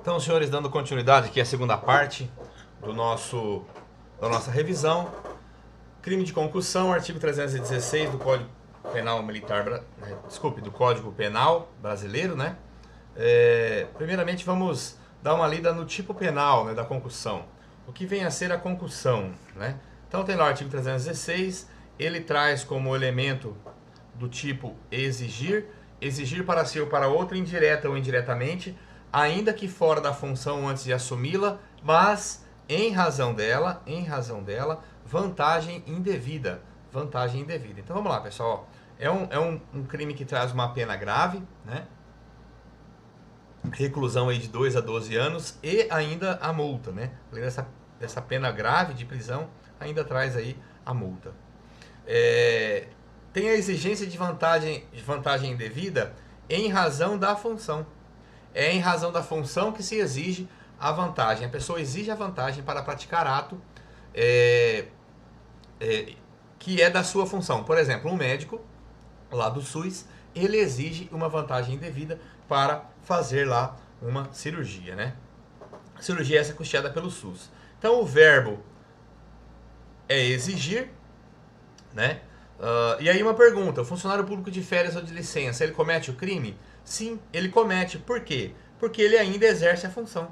Então, senhores, dando continuidade aqui à segunda parte da nossa revisão. Crime de concussão, artigo 316 do Código Penal Militar, do Código Penal Brasileiro, né? Primeiramente, vamos dar uma lida no tipo penal, né, da concussão. O que vem a ser a concussão, né? Então, tem lá o artigo 316, ele traz como elemento do tipo exigir para si ou para outro, indireta ou indiretamente, ainda que fora da função antes de assumi-la, mas em razão dela, vantagem indevida. Então vamos lá, pessoal. É um crime que traz uma pena grave, né? Reclusão aí de 2 a 12 anos e ainda a multa, né? Além dessa pena grave de prisão, ainda traz aí a multa. Tem a exigência de vantagem indevida em razão da função. É em razão da função que se exige a vantagem. A pessoa exige a vantagem para praticar ato que é da sua função. Por exemplo, um médico lá do SUS, ele exige uma vantagem indevida para fazer lá uma cirurgia, né? A cirurgia essa é custeada pelo SUS. Então o verbo é exigir, né? E aí uma pergunta, o funcionário público de férias ou de licença, ele comete o crime? Sim, ele comete. Por quê? Porque ele ainda exerce a função.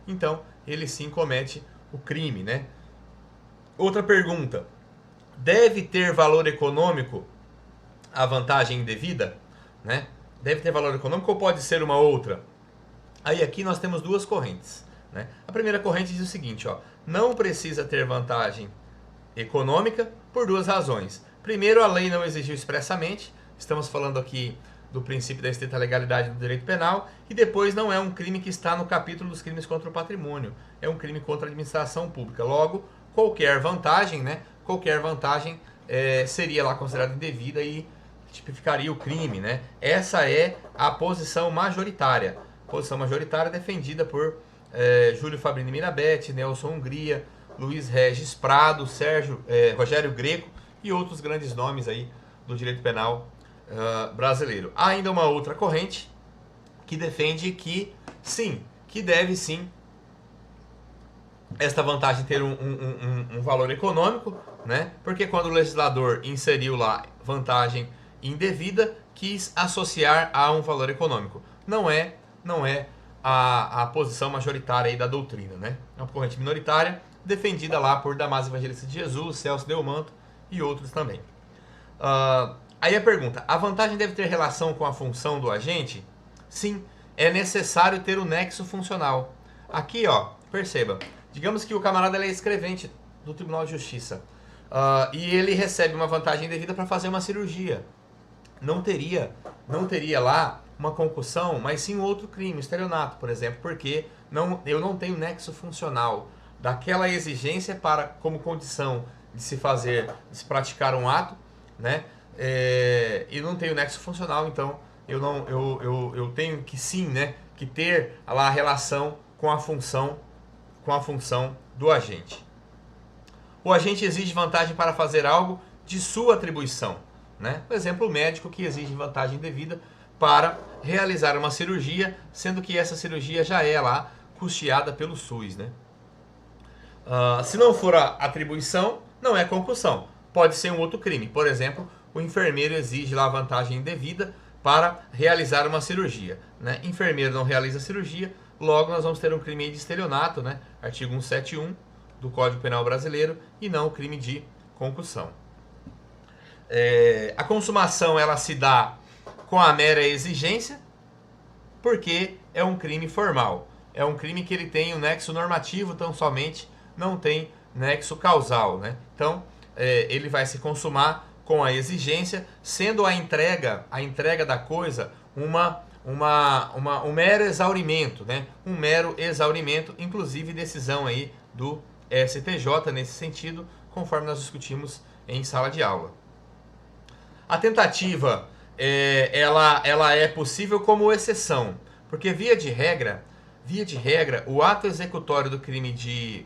Então ele sim comete o crime, né? Outra pergunta, deve ter valor econômico a vantagem indevida, né? Deve ter valor econômico ou pode ser uma outra? Aí aqui nós temos duas correntes, né? A primeira corrente diz o seguinte, ó, não precisa ter vantagem econômica por duas razões. Primeiro, a lei não exigiu expressamente, estamos falando aqui do princípio da estrita legalidade do direito penal, e depois não é um crime que está no capítulo dos crimes contra o patrimônio, é um crime contra a administração pública. Logo, qualquer vantagem, né? Seria lá considerada indevida e tipificaria o crime, né? Essa é a posição majoritária. Posição majoritária defendida por Júlio Fabrini Mirabete, Nelson Hungria, Luiz Regis Prado, Rogério Greco e outros grandes nomes aí do direito penal brasileiro. Há ainda uma outra corrente que defende que sim, que deve sim esta vantagem ter um valor econômico, né? Porque quando o legislador inseriu lá vantagem indevida, quis associar a um valor econômico. Não é a posição majoritária aí da doutrina, né? É uma corrente minoritária defendida lá por Damásio Evangelista de Jesus, Celso Delmanto e outros também. Aí a pergunta, a vantagem deve ter relação com a função do agente? Sim, é necessário ter o nexo funcional. Aqui, ó, perceba, digamos que o camarada é escrevente do Tribunal de Justiça e ele recebe uma vantagem devida para fazer uma cirurgia. Não teria lá uma concussão, mas sim um outro crime, estelionato, por exemplo, porque eu não tenho nexo funcional daquela exigência para como condição de se praticar um ato, né? E não tenho nexo funcional, então eu tenho que sim, né, que ter lá a relação com a função do agente. O agente exige vantagem para fazer algo de sua atribuição, né? Por exemplo, o médico que exige vantagem devida para realizar uma cirurgia, sendo que essa cirurgia já é lá custeada pelo SUS, né? Se não for a atribuição, não é concussão. Pode ser um outro crime. Por exemplo, o enfermeiro exige lá vantagem indevida para realizar uma cirurgia, né? Enfermeiro não realiza a cirurgia, logo nós vamos ter um crime de estelionato, né? Artigo 171 do Código Penal Brasileiro e não o crime de concussão. A consumação ela se dá com a mera exigência, porque é um crime formal. É um crime que ele tem um nexo normativo, tão somente não tem nexo causal, né? Então, ele vai se consumar com a exigência, sendo a entrega da coisa um mero exaurimento, né? Um mero exaurimento, inclusive decisão aí do STJ nesse sentido, conforme nós discutimos em sala de aula. A tentativa ela é possível como exceção, porque via de regra, o ato executório do crime de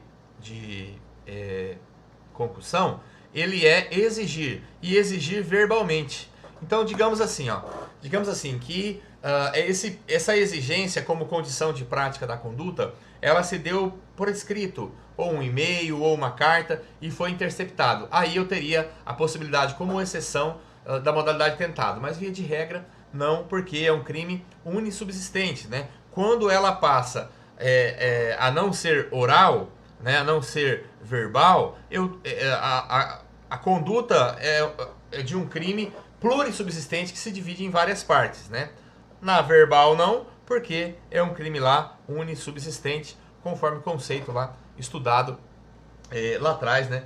concussão, ele é exigir, e exigir verbalmente. Então, digamos assim, ó, digamos assim, que essa exigência como condição de prática da conduta, ela se deu por escrito, ou um e-mail, ou uma carta, e foi interceptado. Aí eu teria a possibilidade, como exceção, da modalidade tentado. Mas via de regra, não, porque é um crime unissubsistente, né? Quando ela passa a não ser oral, né, a não ser verbal, a conduta é de um crime plurissubsistente que se divide em várias partes, né? Na verbal não, porque é um crime lá unissubsistente, conforme o conceito lá estudado lá atrás, né,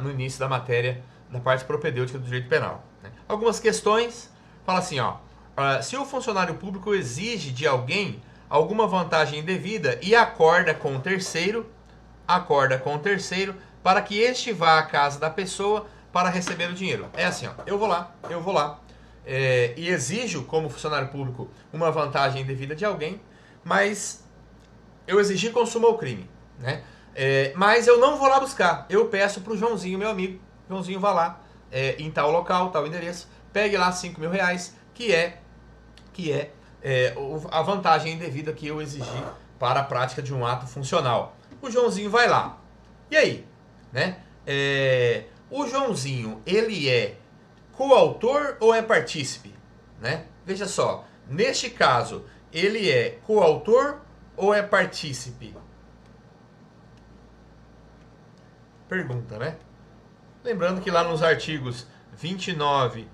no início da matéria da parte propedêutica do direito penal, né? Algumas questões, fala assim, ó, se o funcionário público exige de alguém alguma vantagem indevida e acorda com o terceiro para que este vá à casa da pessoa para receber o dinheiro. É assim, ó, eu vou lá, e exijo, como funcionário público, uma vantagem indevida de alguém, mas eu exigi consuma o crime, né? Mas eu não vou lá buscar, eu peço para o Joãozinho, meu amigo, Joãozinho vá lá, em tal local, tal endereço, pegue lá 5 mil reais, que é a vantagem indevida que eu exigi para a prática de um ato funcional. O Joãozinho vai lá. E aí? Né? O Joãozinho, ele é coautor ou é partícipe? Né? Veja só, neste caso, ele é coautor ou é partícipe? Pergunta, né? Lembrando que lá nos artigos 29,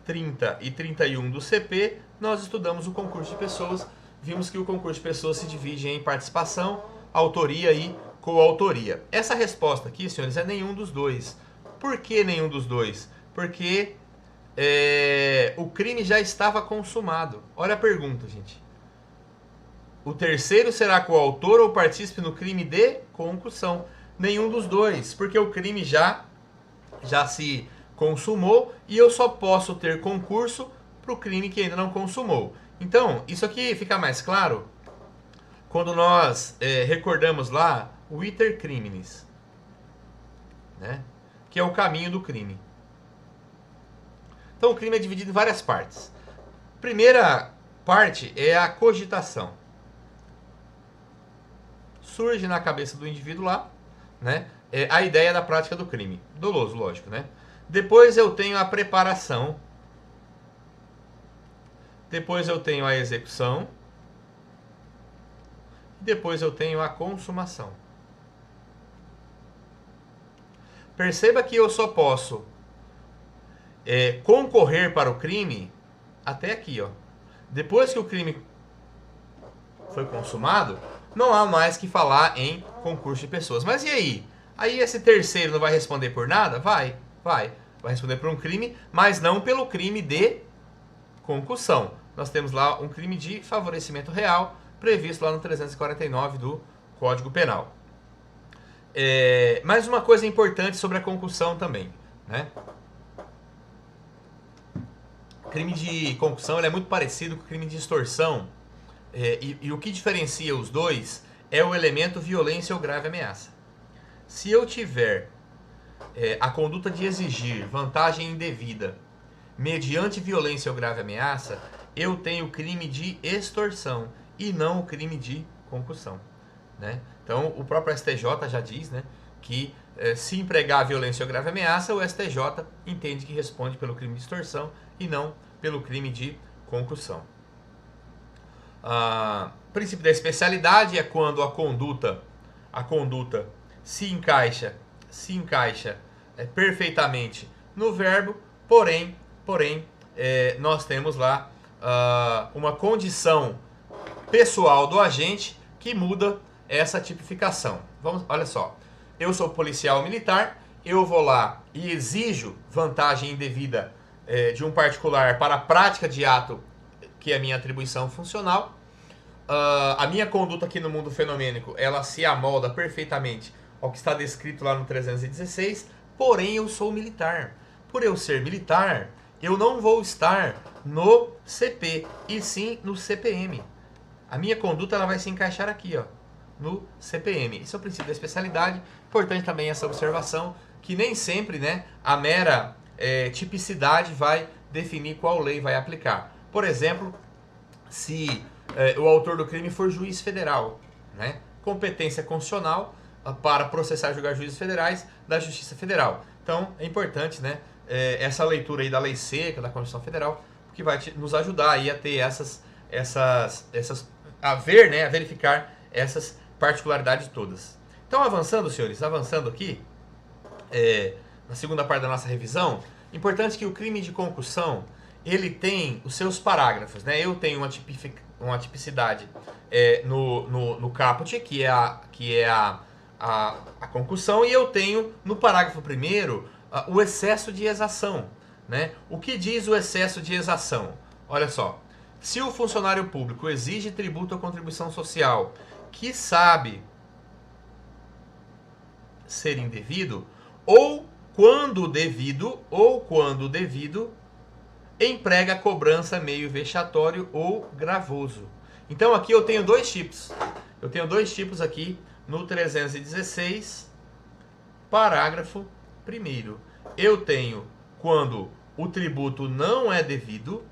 30 e 31 do CP, nós estudamos o concurso de pessoas, vimos que o concurso de pessoas se divide em participação, autoria e coautoria. Essa resposta aqui, senhores, é nenhum dos dois. Por que nenhum dos dois? Porque o crime já estava consumado. Olha a pergunta, gente. O terceiro será coautor ou partícipe no crime de concussão? Nenhum dos dois, porque o crime já se consumou e eu só posso ter concurso para o crime que ainda não consumou. Então, isso aqui fica mais claro quando nós recordamos lá o iter criminis, né? Que é o caminho do crime. Então, o crime é dividido em várias partes. Primeira parte é a cogitação. Surge na cabeça do indivíduo lá, né, a ideia da prática do crime. Doloso, lógico, né? Depois eu tenho a preparação. Depois eu tenho a execução. Depois eu tenho a consumação. Perceba que eu só posso concorrer para o crime até aqui, ó. Depois que o crime foi consumado, não há mais que falar em concurso de pessoas. Mas e aí? Aí esse terceiro não vai responder por nada? Vai responder por um crime, mas não pelo crime de concussão. Nós temos lá um crime de favorecimento real, previsto lá no 349 do Código Penal. Mais uma coisa importante sobre a concussão também, né? O crime de concussão ele é muito parecido com o crime de extorsão, e o que diferencia os dois é o elemento violência ou grave ameaça. Se eu tiver a conduta de exigir vantagem indevida mediante violência ou grave ameaça, eu tenho o crime de extorsão e não o crime de concussão, né? Então, o próprio STJ já diz, né, que se empregar violência ou grave ameaça, o STJ entende que responde pelo crime de extorsão e não pelo crime de concussão. Princípio da especialidade é quando a conduta se encaixa perfeitamente no verbo, porém nós temos lá uma condição pessoal do agente que muda essa tipificação. Olha só, eu sou policial militar, eu vou lá e exijo vantagem indevida de um particular para a prática de ato que é a minha atribuição funcional. A minha conduta aqui no mundo fenomênico, ela se amolda perfeitamente ao que está descrito lá no 316, porém eu sou militar. Por eu ser militar, eu não vou estar no CP, e sim no CPM. A minha conduta ela vai se encaixar aqui, ó, no CPM. Esse é o princípio da especialidade. Importante também essa observação, que nem sempre, né, a mera tipicidade vai definir qual lei vai aplicar. por exemplo, se o autor do crime for juiz federal, né? Competência constitucional para processar e julgar juízes federais da Justiça Federal. Então, é importante, né, essa leitura aí da lei seca, da Constituição Federal, que vai nos ajudar aí a ter a verificar essas particularidades todas. Então, avançando, senhores, avançando aqui, na segunda parte da nossa revisão, importante que o crime de concussão, ele tem os seus parágrafos, né? Eu tenho uma tipicidade no caput, que é a concussão, e eu tenho no parágrafo 1º o excesso de exação, né? O que diz o excesso de exação? Olha só, se o funcionário público exige tributo ou contribuição social que sabe ser indevido, ou quando devido, emprega cobrança meio vexatório ou gravoso. Então aqui eu tenho dois tipos. Eu tenho dois tipos aqui no 316, parágrafo 1º. Eu tenho quando o tributo não é devido,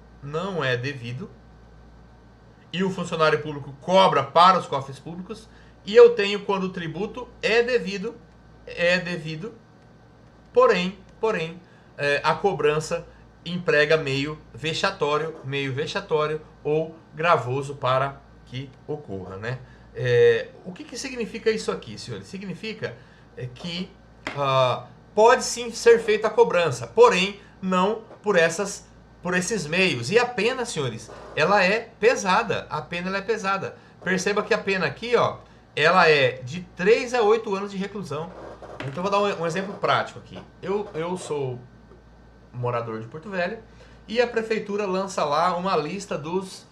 e o funcionário público cobra para os cofres públicos, e eu tenho quando o tributo é devido, porém, a cobrança emprega meio vexatório ou gravoso para que ocorra, né? O que significa isso aqui, senhores? Significa que pode sim ser feita a cobrança, porém não por esses meios. E a pena, senhores, ela é pesada. A pena é pesada. Perceba que a pena aqui, ela é de 3 a 8 anos de reclusão. Então vou dar um exemplo prático aqui. Eu sou morador de Porto Velho e a prefeitura lança lá uma lista dos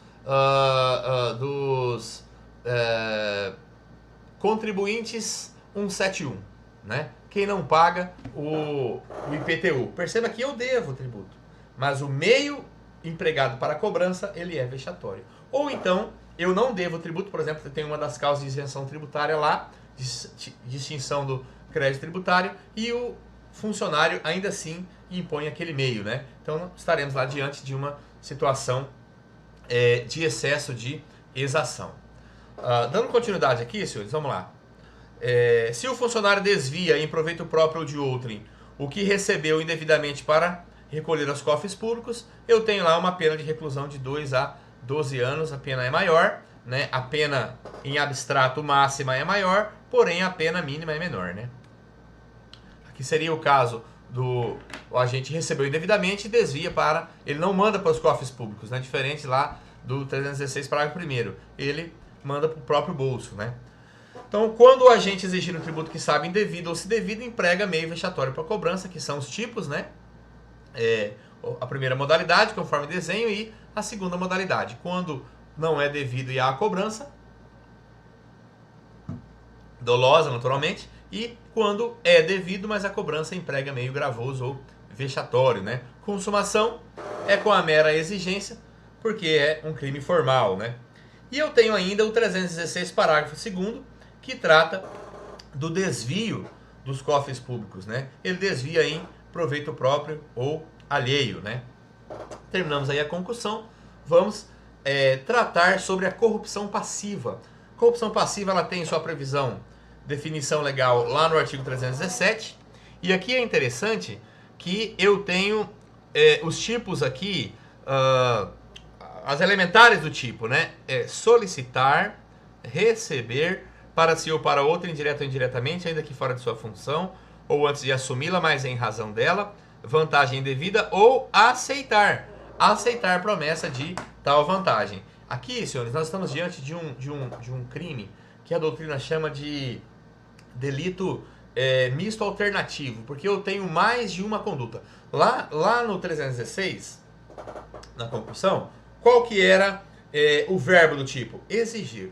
contribuintes 171, né? Quem não paga o IPTU. Perceba que eu devo tributo, mas o meio empregado para a cobrança, ele é vexatório. Ou então, eu não devo tributo, por exemplo, tem uma das causas de isenção tributária lá, de extinção do crédito tributário, e o funcionário ainda assim impõe aquele meio, né? Então estaremos lá diante de uma situação de excesso de exação. Dando continuidade aqui, senhores, vamos lá. Se o funcionário desvia em proveito próprio ou de outrem o que recebeu indevidamente para recolher aos cofres públicos, eu tenho lá uma pena de reclusão de 2 a 12 anos, a pena é maior, né? A pena em abstrato máxima é maior, porém a pena mínima é menor, né? Aqui seria o caso o agente recebeu indevidamente e desvia para... Ele não manda para os cofres públicos, né? Diferente lá do 316, parágrafo 1º. Ele manda para o próprio bolso, né? Então, quando o agente exigir um tributo que sabe indevido ou se devido, emprega meio vexatório para cobrança, que são os tipos, né? A primeira modalidade, conforme desenho, e a segunda modalidade, quando não é devido e há a cobrança, dolosa, naturalmente, e quando é devido, mas a cobrança emprega meio gravoso ou vexatório, né? Consumação é com a mera exigência, porque é um crime formal, né? E eu tenho ainda o 316, parágrafo 2º, que trata do desvio dos cofres públicos, né? Ele desvia em proveito próprio ou alheio, né? Terminamos aí a concussão. Vamos tratar sobre a corrupção passiva. Corrupção passiva, ela tem sua previsão, definição legal lá no artigo 317. E aqui é interessante que eu tenho os tipos aqui, as elementares do tipo, né? Solicitar, receber, para si ou para outro, indireto ou indiretamente, ainda que fora de sua função, ou antes de assumi-la, mas em razão dela, vantagem indevida, ou aceitar promessa de tal vantagem. Aqui, senhores, nós estamos diante de um crime que a doutrina chama de delito misto alternativo, porque eu tenho mais de uma conduta. Lá no 316, na concussão, qual que era o verbo do tipo? Exigir.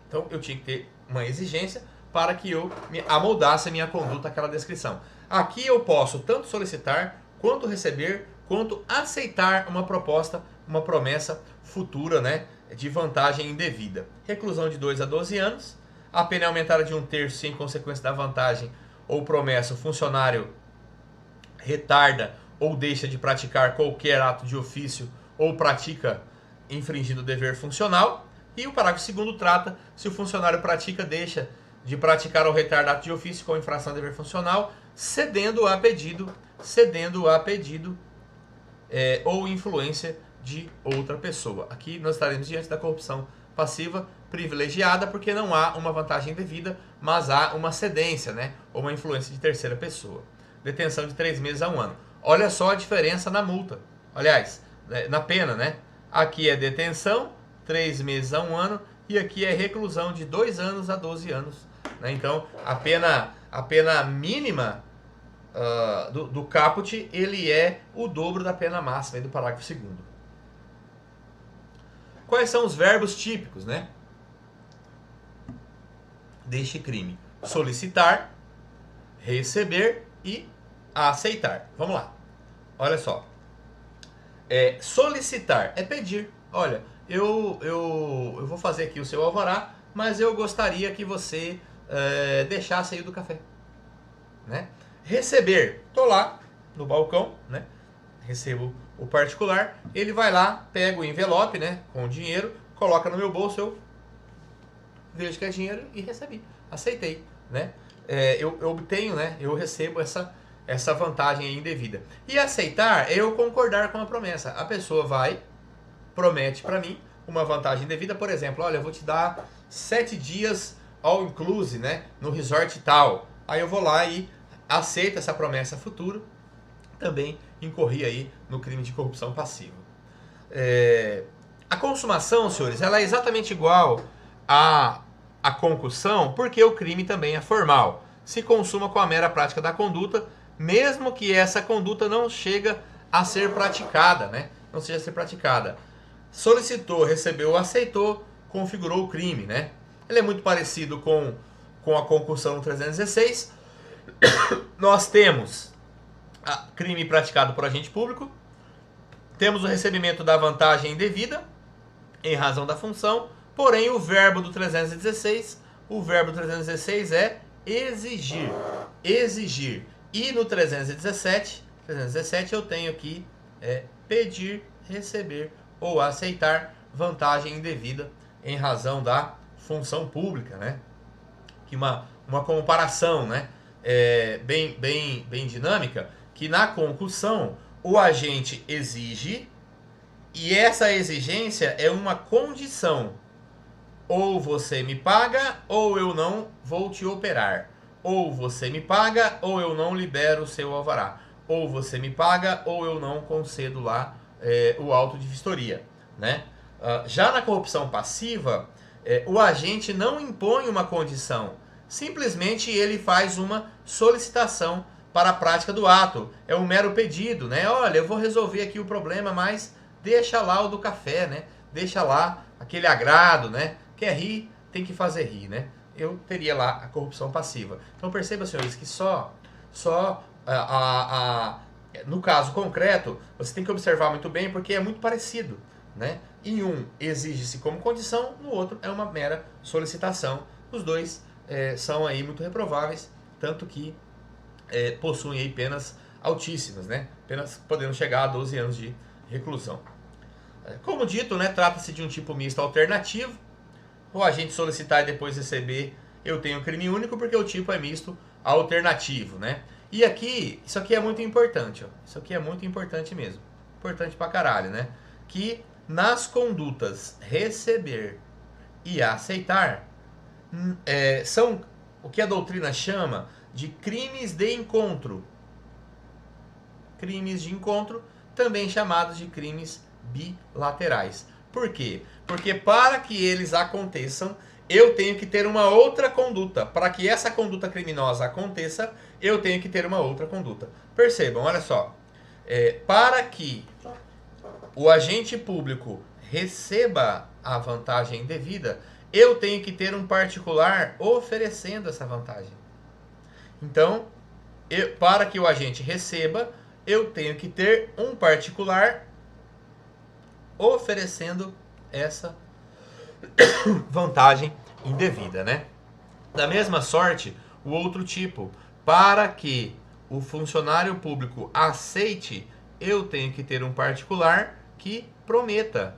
Então eu tinha que ter uma exigência para que eu amoldasse a minha conduta àquela descrição. Aqui eu posso tanto solicitar, quanto receber, quanto aceitar uma proposta, uma promessa futura, né, de vantagem indevida. Reclusão de 2 a 12 anos, a pena é aumentada de 1/3 se em consequência da vantagem ou promessa o funcionário retarda ou deixa de praticar qualquer ato de ofício ou pratica infringindo o dever funcional. E o parágrafo 2º trata se o funcionário deixa de praticar ou retar ato de ofício com infração de dever funcional, cedendo a pedido ou influência de outra pessoa. Aqui nós estaremos diante da corrupção passiva privilegiada, porque não há uma vantagem devida, mas há uma cedência, né? Ou uma influência de terceira pessoa. Detenção de 3 meses a 1 ano. Olha só a diferença na multa. Aliás, na pena, né? Aqui é detenção, 3 meses a 1 ano, e aqui é reclusão de 2 anos a 12 anos. Né? Então, a pena mínima do caput, ele é o dobro da pena máxima do parágrafo 2º. Quais são os verbos típicos, né, deste crime? Solicitar, receber e aceitar. Vamos lá. Olha só. Solicitar é pedir. Olha, eu vou fazer aqui o seu alvará, mas eu gostaria que você deixasse aí do café. Né? Receber. Estou lá no balcão, né? Recebo o particular, ele vai lá, pega o envelope, né, com o dinheiro, coloca no meu bolso, eu vejo que é dinheiro e recebi, aceitei, né? Eu obtenho, né, eu recebo essa vantagem aí indevida. E aceitar é eu concordar com a promessa. A pessoa promete para mim uma vantagem indevida, por exemplo, olha, eu vou te dar 7 dias all inclusive, né, no resort tal. Aí eu vou lá e aceito essa promessa futura. Também incorri aí no crime de corrupção passiva. A consumação, senhores, ela é exatamente igual à concussão, porque o crime também é formal. Se consuma com a mera prática da conduta, mesmo que essa conduta não chega a ser praticada, né? Não seja a ser praticada. Solicitou, recebeu, aceitou, configurou o crime, né? Ele é muito parecido com a concussão no 316. Nós temos crime praticado por agente público, temos o recebimento da vantagem indevida em razão da função, porém o verbo do 316 é exigir. Exigir. E no 317 eu tenho que pedir, receber ou aceitar vantagem indevida em razão da função pública, né? Que uma comparação, né? Bem dinâmica, que na concussão o agente exige e essa exigência é uma condição. Ou você me paga ou eu não vou te operar. Ou você me paga ou eu não libero o seu alvará. Ou você me paga ou eu não concedo lá o auto de vistoria. Né? Já na corrupção passiva, o agente não impõe uma condição. Simplesmente ele faz uma solicitação para a prática do ato. É um mero pedido, né? Olha, eu vou resolver aqui o problema, mas deixa lá o do café, né? Deixa lá aquele agrado, né? Quer rir, tem que fazer rir, né? Eu teria lá a corrupção passiva. Então perceba, senhores, que só no caso concreto, você tem que observar muito bem, porque é muito parecido, né? Em um exige-se como condição, no outro é uma mera solicitação. Os dois são aí muito reprováveis, tanto que possuem aí penas altíssimas, né? Penas podendo chegar a 12 anos de reclusão. Como dito, né, trata-se de um tipo misto alternativo. O agente solicitar e depois receber, eu tenho crime único porque o tipo é misto alternativo, né? E aqui, isso aqui é muito importante, ó. Isso aqui é muito importante mesmo. Importante pra caralho, né? Que nas condutas receber e aceitar, são o que a doutrina chama de crimes de encontro. Crimes de encontro, também chamados de crimes bilaterais. Por quê? Porque para que eles aconteçam, eu tenho que ter uma outra conduta. Para que essa conduta criminosa aconteça, eu tenho que ter uma outra conduta. Percebam, olha só. Para que o agente público receba a vantagem devida, eu tenho que ter um particular oferecendo essa vantagem. Então, para que o agente receba, eu tenho que ter um particular oferecendo essa vantagem indevida, né? Da mesma sorte, o outro tipo, para que o funcionário público aceite, eu tenho que ter um particular que prometa,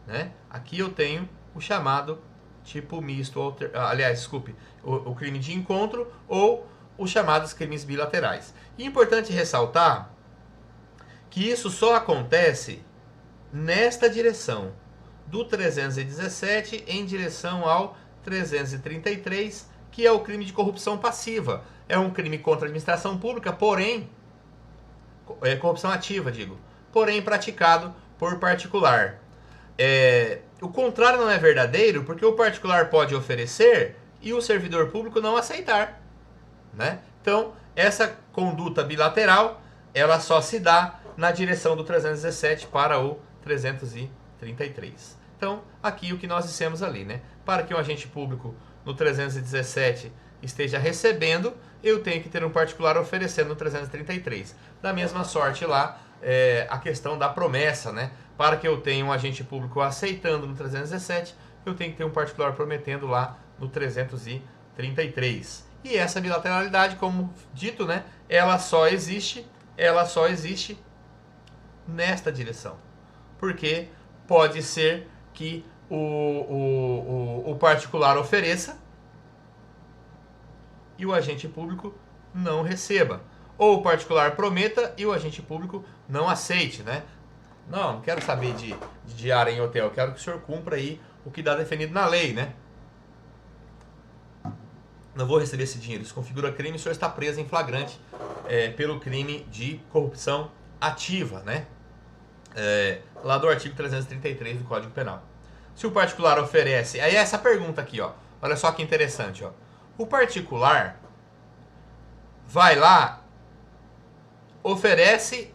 né? Aqui eu tenho o chamado tipo misto, aliás, desculpe, o crime de encontro ou os chamados crimes bilaterais. E é importante ressaltar que isso só acontece nesta direção, do 317 em direção ao 333, que é o crime de corrupção passiva. É um crime contra a administração pública, porém, corrupção ativa, digo, porém praticado por particular. O contrário não é verdadeiro, porque o particular pode oferecer e o servidor público não aceitar, né? Então, essa conduta bilateral, ela só se dá na direção do 317 para o 333. Então, aqui o que nós dissemos ali, né? Para que um agente público no 317 esteja recebendo, eu tenho que ter um particular oferecendo no 333. Da mesma sorte lá, a questão da promessa, né? Para que eu tenha um agente público aceitando no 317, eu tenho que ter um particular prometendo lá no 333. E essa bilateralidade, como dito, né? Ela só existe nesta direção. Porque pode ser que o particular ofereça e o agente público não receba. Ou o particular prometa e o agente público não aceite, né? Não quero saber de diária em hotel, quero que o senhor cumpra aí o que dá definido na lei, né? Não vou receber esse dinheiro, isso configura crime e o senhor está preso em flagrante pelo crime de corrupção ativa, né? Lá do artigo 333 do Código Penal. Se o particular oferece... Aí é essa pergunta aqui, ó. Olha só que interessante, ó. O particular vai lá, oferece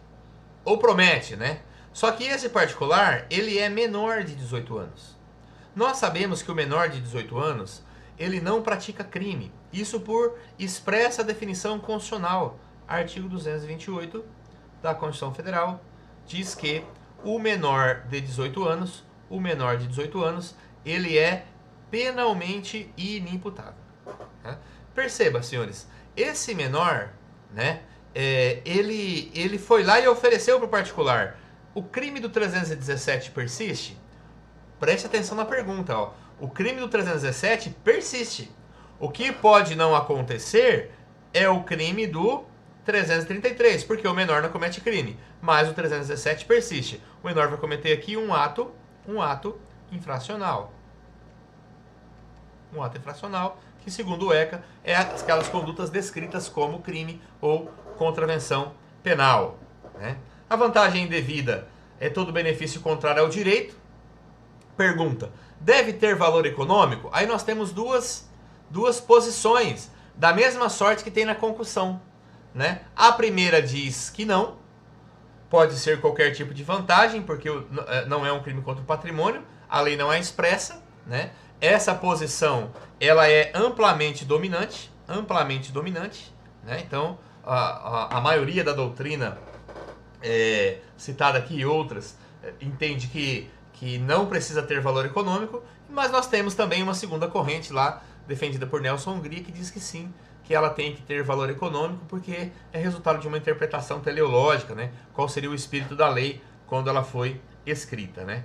ou promete, né? Só que esse particular, ele é menor de 18 anos. Nós sabemos que o menor de 18 anos, ele não pratica crime. Isso por expressa definição constitucional. Artigo 228 da Constituição Federal diz que o menor de 18 anos, ele é penalmente inimputável. Né? Perceba, senhores, esse menor, né, ele foi lá e ofereceu para o particular. O crime do 317 persiste? Preste atenção na pergunta, ó. O crime do 317 persiste. O que pode não acontecer é o crime do 333, porque o menor não comete crime, mas o 317 persiste. O menor vai cometer aqui um ato infracional. Um ato infracional que, segundo o ECA, é aquelas condutas descritas como crime ou contravenção penal, né? A vantagem indevida é todo benefício contrário ao direito. Pergunta: deve ter valor econômico? Aí nós temos duas posições, da mesma sorte que tem na concussão, né? A primeira diz que não, pode ser qualquer tipo de vantagem, porque não é um crime contra o patrimônio, a lei não é expressa, né? Essa posição, ela é amplamente dominante, né? Então, a maioria da doutrina citada aqui e outras entende que não precisa ter valor econômico, mas nós temos também uma segunda corrente lá, defendida por Nelson Hungria, que diz que sim, que ela tem que ter valor econômico porque é resultado de uma interpretação teleológica, né? Qual seria o espírito da lei quando ela foi escrita, né?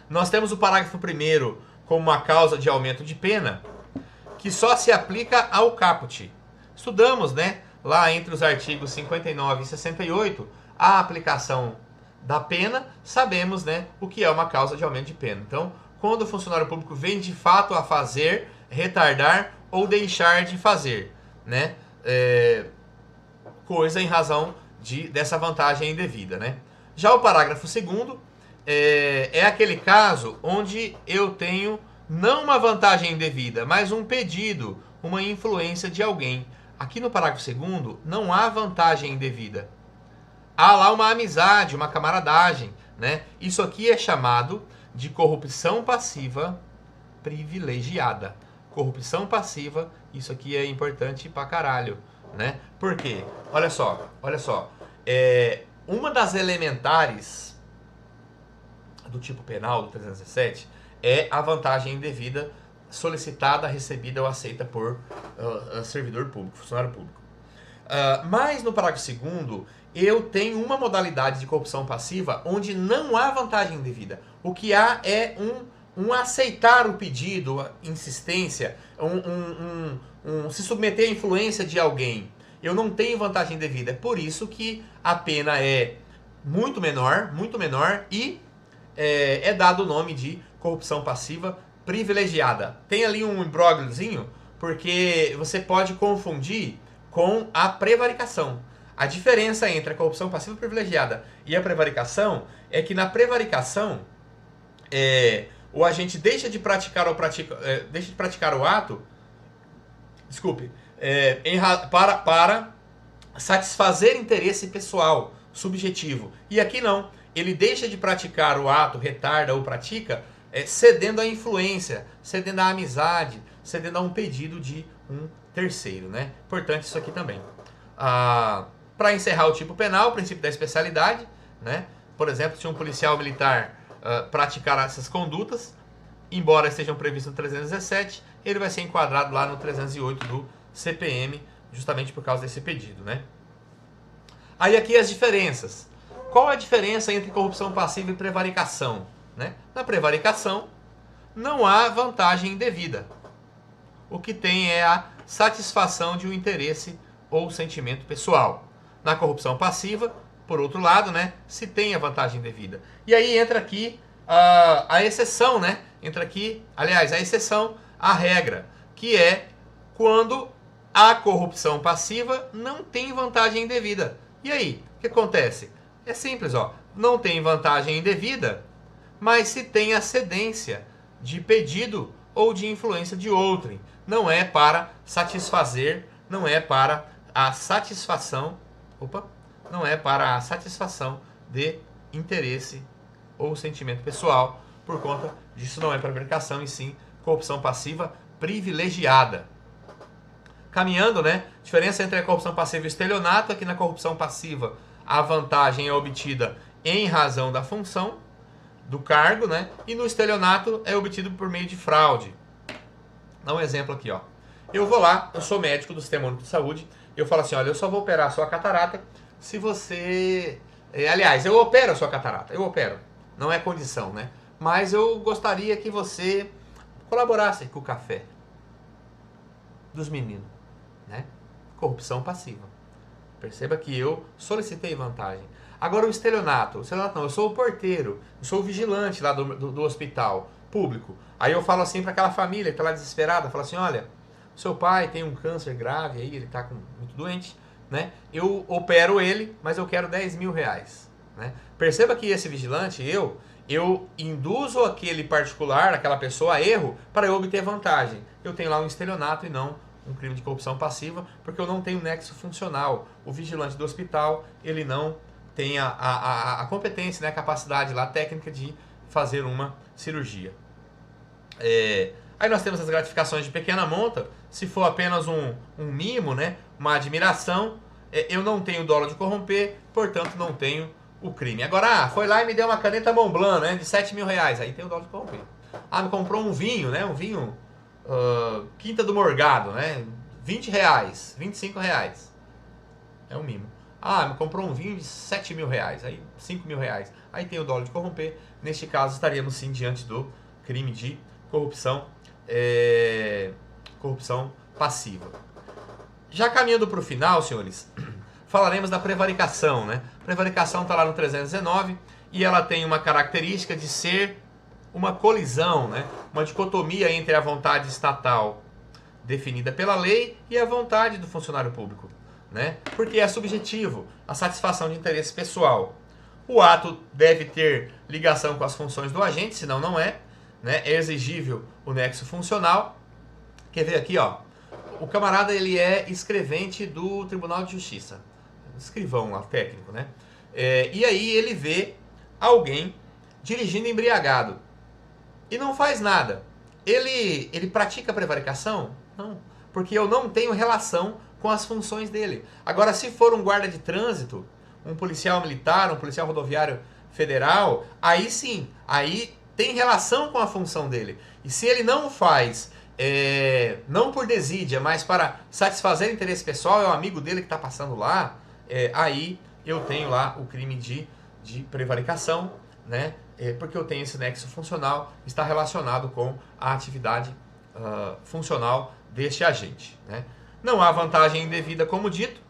Nós temos o parágrafo 1º como uma causa de aumento de pena, que só se aplica ao caput. Estudamos, né, lá entre os artigos 59 e 68, a aplicação da pena, sabemos, né, o que é uma causa de aumento de pena. Então, quando o funcionário público vem de fato a fazer, retardar ou deixar de fazer, né, coisa em razão dessa vantagem indevida, né. Já o parágrafo 2º é aquele caso onde eu tenho não uma vantagem indevida, mas um pedido, uma influência de alguém. Aqui no parágrafo 2º não há vantagem indevida. Há lá uma amizade, uma camaradagem, né? Isso aqui é chamado de corrupção passiva privilegiada. Corrupção passiva, isso aqui é importante pra caralho, né? Por quê? Olha só. Uma das elementares do tipo penal do 317 é a vantagem indevida solicitada, recebida ou aceita por servidor público, funcionário público. Mas no parágrafo 2º, eu tenho uma modalidade de corrupção passiva onde não há vantagem indevida. O que há é um aceitar o pedido, a insistência, se submeter à influência de alguém. Eu não tenho vantagem indevida. É por isso que a pena é muito menor e é dado o nome de corrupção passiva privilegiada. Tem ali um imbrógliozinho, porque você pode confundir com a prevaricação. A diferença entre a corrupção passiva privilegiada e a prevaricação é que na prevaricação o agente deixa de praticar o ato, para satisfazer interesse pessoal, subjetivo. E aqui não. Ele deixa de praticar o ato, retarda ou pratica, cedendo à influência, cedendo à amizade, cedendo a um pedido de um terceiro, né? Importante isso aqui também. Para encerrar o tipo penal, o princípio da especialidade, né? Por exemplo, se um policial militar praticar essas condutas, embora estejam previstas no 317, ele vai ser enquadrado lá no 308 do CPM, justamente por causa desse pedido, né? Aí aqui as diferenças. Qual a diferença entre corrupção passiva e prevaricação? Né? Na prevaricação, não há vantagem indevida. O que tem é a satisfação de um interesse ou sentimento pessoal. Na corrupção passiva, por outro lado, né, se tem a vantagem indevida. E aí entra aqui a exceção, né? Entra aqui, aliás, a exceção à regra, que é quando a corrupção passiva não tem vantagem indevida. E aí, o que acontece? É simples, ó. Não tem vantagem indevida, mas se tem a cedência de pedido ou de influência de outrem. Não é para satisfazer, não é para a satisfação, não é para a satisfação de interesse ou sentimento pessoal. Por conta disso não é prevaricação, e sim corrupção passiva privilegiada. Caminhando, né? Diferença entre a corrupção passiva e o estelionato é que na corrupção passiva a vantagem é obtida em razão da função do cargo, né? E no estelionato é obtido por meio de fraude. Dá um exemplo aqui, ó. Eu vou lá, eu sou médico do Sistema Único de Saúde, eu falo assim, olha, eu só vou operar a sua catarata se você... aliás, eu opero a sua catarata, eu opero. Não é condição, né? Mas eu gostaria que você colaborasse com o café dos meninos, né? Corrupção passiva. Perceba que eu solicitei vantagem. Agora o estelionato não, eu sou o porteiro, eu sou o vigilante lá do hospital público. Aí eu falo assim para aquela família que está lá desesperada, falo assim, olha, seu pai tem um câncer grave aí, ele está muito doente, né? Eu opero ele, mas eu quero 10 mil reais. Né? Perceba que esse vigilante, eu induzo aquele particular, aquela pessoa a erro para eu obter vantagem. Eu tenho lá um estelionato e não um crime de corrupção passiva, porque eu não tenho nexo funcional. O vigilante do hospital, ele não tem a competência, né, a capacidade lá técnica de fazer uma cirurgia. Aí nós temos as gratificações de pequena monta. Se for apenas um mimo, né, uma admiração, eu não tenho dolo de corromper, portanto não tenho o crime. Agora, foi lá e me deu uma caneta Montblanc, né, de 7 mil reais, aí tem o dolo de corromper. Me comprou um vinho, né, um vinho Quinta do Morgado, né, 20 reais, 25 reais. É um mimo. Me comprou um vinho de 7 mil reais, aí 5 mil reais. Aí tem o dolo de corromper. Neste caso, estaríamos sim diante do crime de corrupção, corrupção passiva. Já caminhando para o final, senhores, falaremos da prevaricação, né? Prevaricação está lá no 319 e ela tem uma característica de ser uma colisão, né? Uma dicotomia entre a vontade estatal definida pela lei e a vontade do funcionário público, né? Porque é subjetivo, a satisfação de interesse pessoal. O ato deve ter ligação com as funções do agente, senão não é, né? É exigível o nexo funcional. Quer ver aqui, ó? O camarada, ele é escrevente do Tribunal de Justiça, escrivão lá, técnico, né? E aí ele vê alguém dirigindo embriagado e não faz nada. Ele pratica prevaricação? Não, porque eu não tenho relação com as funções dele. Agora, se for um guarda de trânsito, um policial militar, um policial rodoviário federal, aí sim, aí tem relação com a função dele. E se ele não faz não por desídia, mas para satisfazer interesse pessoal, é o amigo dele que está passando lá, aí eu tenho lá o crime de prevaricação, né? Porque eu tenho esse nexo funcional, está relacionado com a atividade funcional deste agente, né? Não há vantagem indevida, como dito.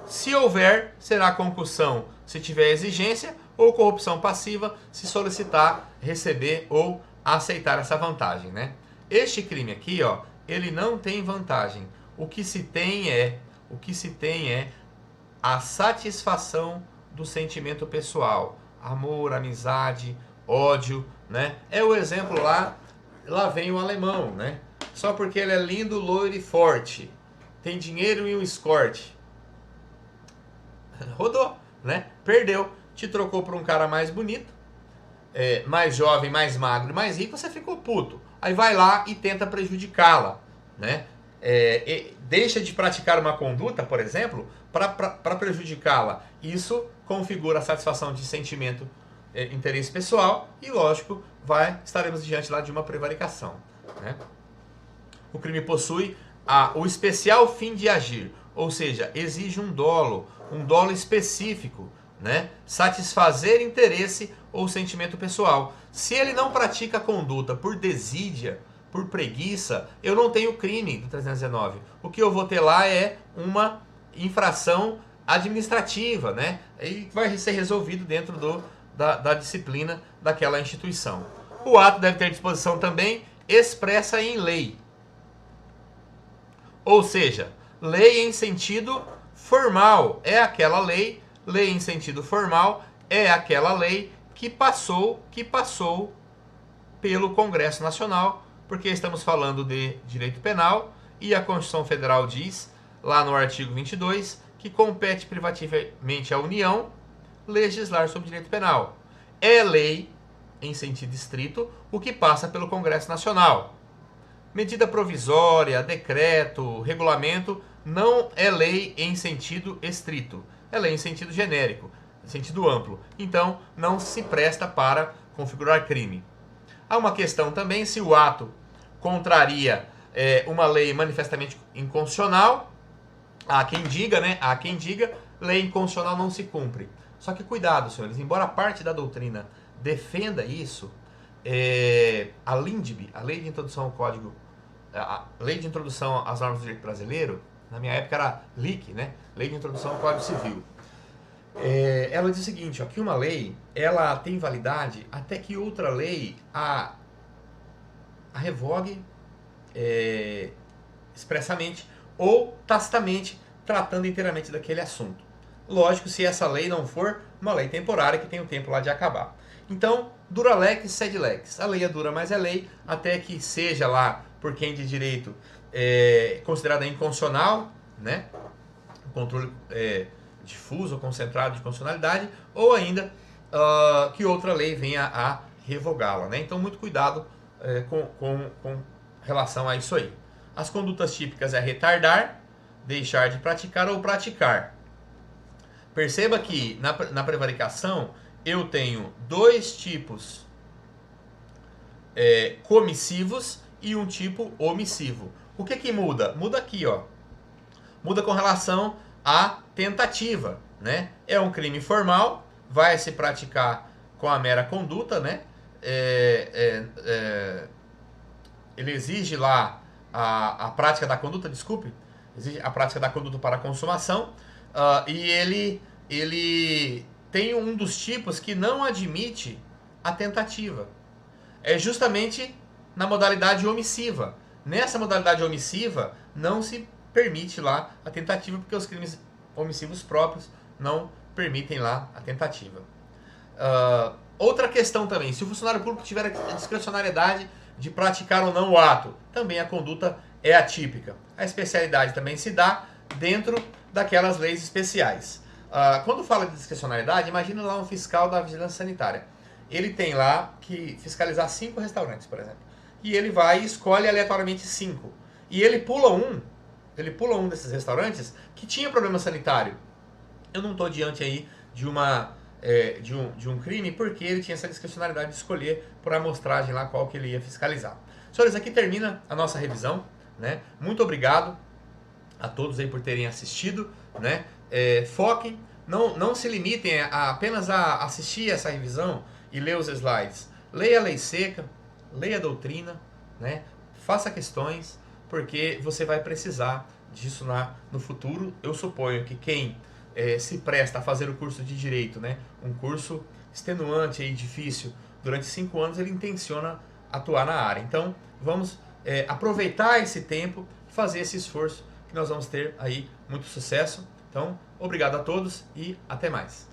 Se houver, será concussão se tiver exigência, ou corrupção passiva se solicitar, receber ou aceitar essa vantagem, né? Este crime aqui, ó, ele não tem vantagem. O que se tem é a satisfação do sentimento pessoal, amor, amizade, ódio, né? É o exemplo lá vem o alemão, né? Só porque ele é lindo, loiro e forte, tem dinheiro e um escorte. Rodou, né? Perdeu. Te trocou por um cara mais bonito, mais jovem, mais magro e mais rico, você ficou puto. Aí vai lá e tenta prejudicá-la, né? Deixa de praticar uma conduta, por exemplo, para prejudicá-la. Isso configura a satisfação de sentimento, interesse pessoal e, lógico, estaremos diante lá de uma prevaricação, né? O crime possui o especial fim de agir, ou seja, exige um dolo específico, né? Satisfazer interesse ou sentimento pessoal. Se ele não pratica a conduta por desídia, por preguiça, eu não tenho crime do 319. O que eu vou ter lá é uma infração administrativa, né? E vai ser resolvido dentro da disciplina daquela instituição. O ato deve ter disposição também expressa em lei. Ou seja, lei em sentido formal é aquela lei em sentido formal é aquela lei que passou pelo Congresso Nacional, porque estamos falando de direito penal e a Constituição Federal diz, lá no artigo 22, que compete privativamente à União legislar sobre direito penal. É lei, em sentido estrito, o que passa pelo Congresso Nacional. Medida provisória, decreto, regulamento, não é lei em sentido estrito. É lei em sentido genérico, em sentido amplo. Então, não se presta para configurar crime. Há uma questão também se o ato contraria uma lei manifestamente inconstitucional. Há quem diga, né? Há quem diga, lei inconstitucional não se cumpre. Só que cuidado, senhores, embora parte da doutrina defenda isso, a LINDB, a Lei de Introdução ao Código, a Lei de Introdução às Normas do Direito Brasileiro, na minha época era LIC, né? Lei de Introdução ao Código Civil. Ela diz o seguinte, ó, que uma lei ela tem validade até que outra lei a revogue expressamente ou tacitamente, tratando inteiramente daquele assunto. Lógico, se essa lei não for uma lei temporária que tem o tempo lá de acabar. Então, dura lex, sed lex. A lei é dura, mas é lei, até que seja lá, por quem de direito, considerada inconstitucional, né? O controle difuso ou concentrado de constitucionalidade, ou ainda que outra lei venha a revogá-la, né? Então, muito cuidado com relação a isso aí. As condutas típicas é retardar, deixar de praticar ou praticar. Perceba que na prevaricação eu tenho dois tipos comissivos e um tipo omissivo. O que muda? Muda aqui, ó. Muda com relação à tentativa, né? É um crime formal, vai se praticar com a mera conduta, né? Ele exige lá a prática da conduta, exige a prática da conduta para a consumação, e ele tem um dos tipos que não admite a tentativa. É justamente na modalidade omissiva. Nessa modalidade omissiva, não se permite lá a tentativa, porque os crimes omissivos próprios não permitem lá a tentativa. Outra questão também, se o funcionário público tiver a discricionariedade de praticar ou não o ato, também a conduta é atípica. A especialidade também se dá dentro daquelas leis especiais. Quando fala de discricionariedade, imagina lá um fiscal da vigilância sanitária. Ele tem lá que fiscalizar 5 restaurantes, por exemplo. E ele vai e escolhe aleatoriamente 5. E ele pula um desses restaurantes que tinha problema sanitário. Eu não estou diante aí de um crime, porque ele tinha essa discricionariedade de escolher por amostragem lá qual que ele ia fiscalizar. Senhores, aqui termina a nossa revisão, né? Muito obrigado a todos aí por terem assistido, né? Foquem, não se limitem apenas a assistir essa revisão e ler os slides. Leia a lei seca, leia a doutrina, né? Faça questões, porque você vai precisar disso no futuro. Eu suponho que quem se presta a fazer o curso de Direito, né? Um curso extenuante e difícil, durante 5 anos ele intenciona atuar na área. Então, vamos aproveitar esse tempo, fazer esse esforço, que nós vamos ter aí muito sucesso. Então, obrigado a todos e até mais.